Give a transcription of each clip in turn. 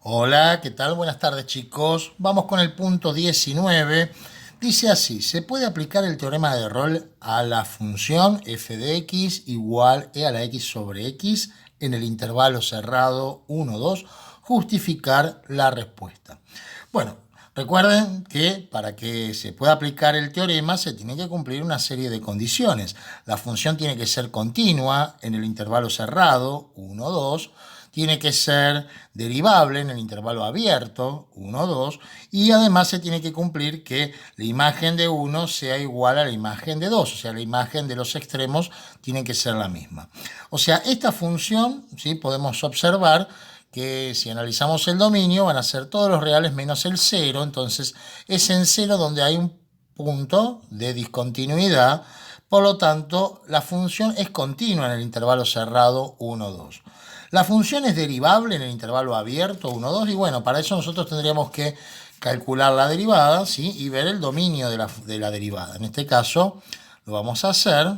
Hola, ¿qué tal? Buenas tardes, chicos. Vamos con el punto 19. Dice así: se puede aplicar el teorema de Rolle a la función f de x igual e a la x sobre x en el intervalo cerrado 1, 2, justificar la respuesta. Bueno, recuerden que para que se pueda aplicar el teorema se tiene que cumplir una serie de condiciones. La función tiene que ser continua en el intervalo cerrado 1, 2. Tiene que ser derivable en el intervalo abierto, 1, 2, y además se tiene que cumplir que la imagen de 1 sea igual a la imagen de 2, o sea, la imagen de los extremos tiene que ser la misma. O sea, esta función, ¿sí? Podemos observar que si analizamos el dominio van a ser todos los reales menos el 0, entonces es en 0 donde hay un punto de discontinuidad, por lo tanto la función es continua en el intervalo cerrado 1, 2. La función es derivable en el intervalo abierto 1, 2 y bueno, para eso nosotros tendríamos que calcular la derivada, ¿sí? Y ver el dominio de la derivada. En este caso lo vamos a hacer,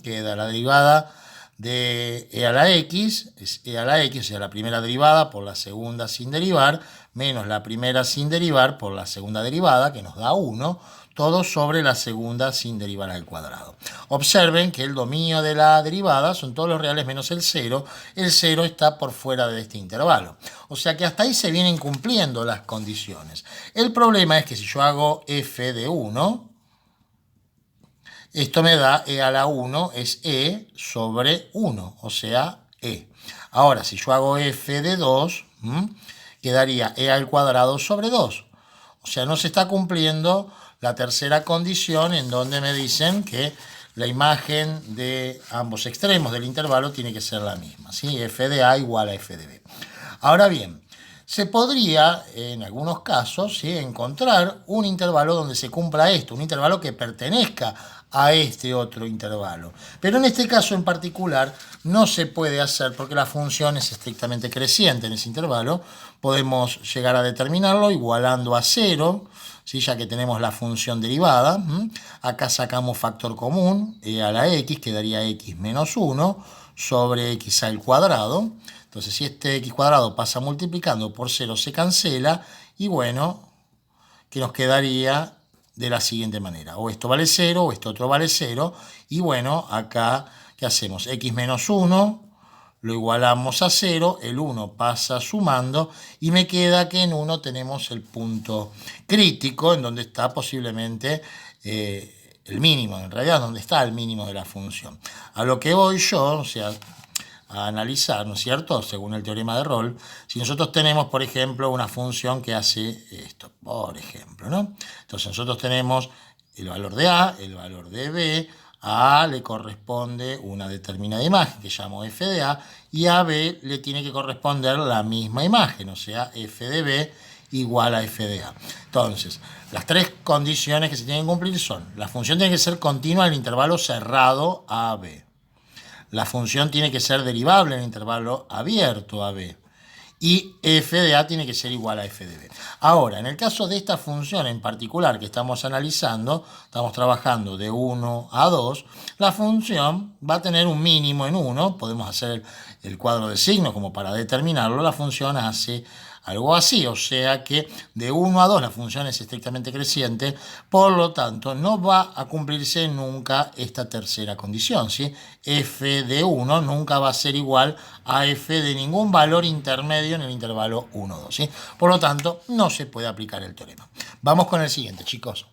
queda la derivada de e a la x, es e a la x, o sea, la primera derivada por la segunda sin derivar, menos la primera sin derivar por la segunda derivada, que nos da 1, todo sobre la segunda sin derivar al cuadrado. Observen que el dominio de la derivada son todos los reales menos el 0 está por fuera de este intervalo. O sea que hasta ahí se vienen cumpliendo las condiciones. El problema es que si yo hago f de 1, esto me da e a la 1 es e sobre 1, o sea, e. Ahora, si yo hago f de 2, quedaría e al cuadrado sobre 2. O sea, no se está cumpliendo la tercera condición en donde me dicen que la imagen de ambos extremos del intervalo tiene que ser la misma, ¿sí? F de A igual a F de B. Ahora bien, se podría, en algunos casos, ¿sí?, encontrar un intervalo donde se cumpla esto, un intervalo que pertenezca a este otro intervalo. Pero en este caso en particular no se puede hacer porque la función es estrictamente creciente en ese intervalo. Podemos llegar a determinarlo igualando a 0, ¿sí?, ya que tenemos la función derivada. Acá sacamos factor común, e a la x, quedaría x menos 1 sobre x al cuadrado. Entonces, si este x cuadrado pasa multiplicando por 0, se cancela. Y bueno, que nos quedaría de la siguiente manera. O esto vale 0, o esto otro vale 0. Y bueno, acá, ¿qué hacemos? X menos 1 lo igualamos a 0, el 1 pasa sumando y me queda que en 1 tenemos el punto crítico en donde está posiblemente el mínimo, en realidad donde está el mínimo de la función. A lo que voy yo, o sea, a analizar, ¿no es cierto?, según el teorema de Rolle, si nosotros tenemos, por ejemplo, una función que hace esto, por ejemplo, ¿no? Entonces nosotros tenemos el valor de A, el valor de B. A le corresponde una determinada imagen que llamo f de A y a B le tiene que corresponder la misma imagen, o sea, f de B igual a f de A. Entonces, las tres condiciones que se tienen que cumplir son: la función tiene que ser continua en el intervalo cerrado a B. La función tiene que ser derivable en el intervalo abierto a B. Y f de A tiene que ser igual a f de B. Ahora, en el caso de esta función en particular que estamos analizando, estamos trabajando de 1 a 2, la función va a tener un mínimo en 1, podemos hacer el cuadro de signos como para determinarlo. La función hace algo así, o sea que de 1 a 2 la función es estrictamente creciente, por lo tanto no va a cumplirse nunca esta tercera condición, ¿sí? F de 1 nunca va a ser igual a f de ningún valor intermedio en el intervalo 1, 2, ¿sí? Por lo tanto, no se puede aplicar el teorema. Vamos con el siguiente, chicos.